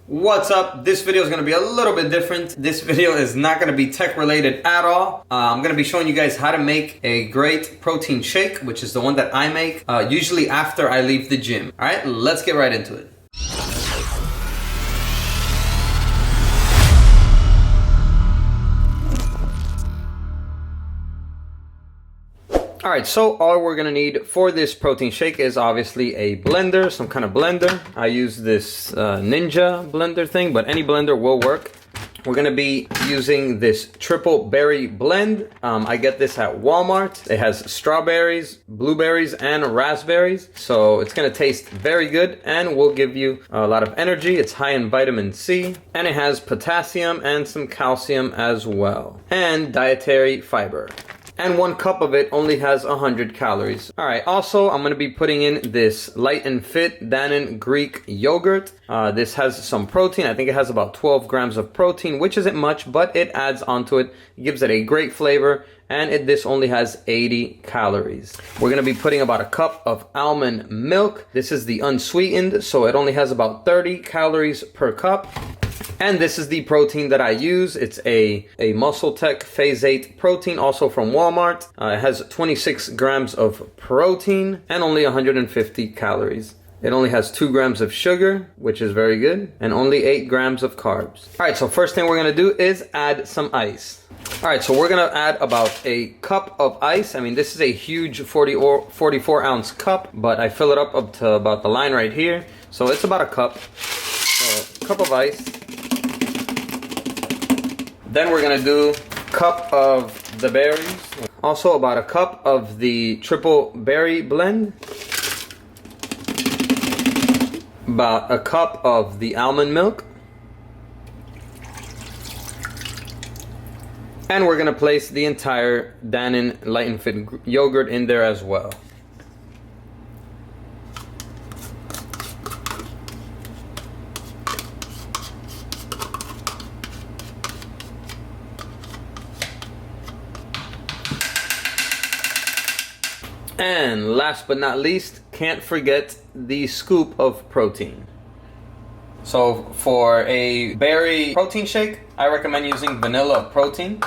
What's up? This video is going to be a little bit different. This video is not going to be tech related at all. I'm going to be showing you guys how to make a great protein shake, which is the one that I make usually after I leave the gym. All right, let's get right into it. Alright, so all we're going to need for this protein shake is obviously a blender, some kind of blender. I use this Ninja blender thing, but any blender will work. We're going to be using this triple berry blend. I get this at Walmart. It has strawberries, blueberries, and raspberries. So it's going to taste very good and will give you a lot of energy. It's high in vitamin C, and it has potassium and some calcium as well, and dietary fiber. And 1 cup of it only has 100 calories. All right, also I'm gonna be putting in this Light and Fit Dannon Greek yogurt. This has some protein. I think it has about 12 grams of protein, which isn't much, but it adds onto it. It gives it a great flavor, and this only has 80 calories. We're gonna be putting about 1 cup of almond milk. This is the unsweetened, so it only has about 30 calories per cup. And this is the protein that I use. It's a muscletech phase 8 protein, also from Walmart. It has 26 grams of protein and only 150 calories. It only has 2 grams of sugar, which is very good, and only 8 grams of carbs. All right, so first thing we're gonna do is add some ice. All right, so we're gonna add about 1 cup of ice. I mean, this is a huge 44 ounce cup, but I fill it up to about the line right here. So it's about 1 cup. So 1 cup of ice. Then we're gonna do 1 cup of the berries. Also about 1 cup of the triple berry blend. About 1 cup of the almond milk. And we're gonna place the entire Dannon Light and Fit yogurt in there as well. And last but not least, can't forget the scoop of protein. So for a berry protein shake, I recommend using vanilla protein,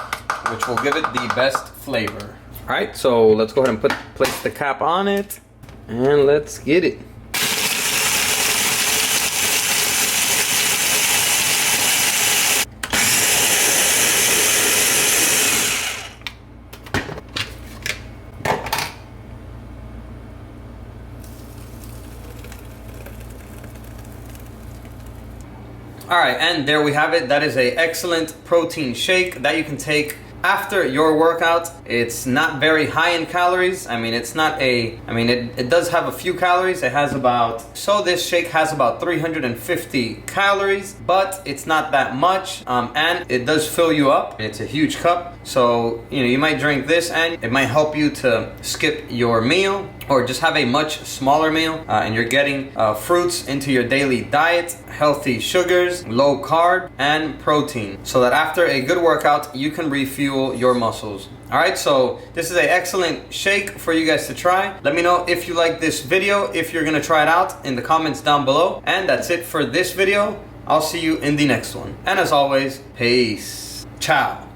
which will give it the best flavor. All right, so let's go ahead and place the cap on it, and let's get it. All right, and there we have it. That is an excellent protein shake that you can take after your workout. It's not very high in calories. I mean, it's not it does have a few calories. It has this shake has about 350 calories, but it's not that much. And it does fill you up. It's a huge cup. So, you might drink this and it might help you to skip your meal or just have a much smaller meal, and you're getting fruits into your daily diet, healthy sugars, low carb, and protein, so that after a good workout, you can refuel your muscles. All right, so this is an excellent shake for you guys to try. Let me know if you like this video, if you're gonna try it out in the comments down below. And that's it for this video. I'll see you in the next one. And as always, peace. Ciao.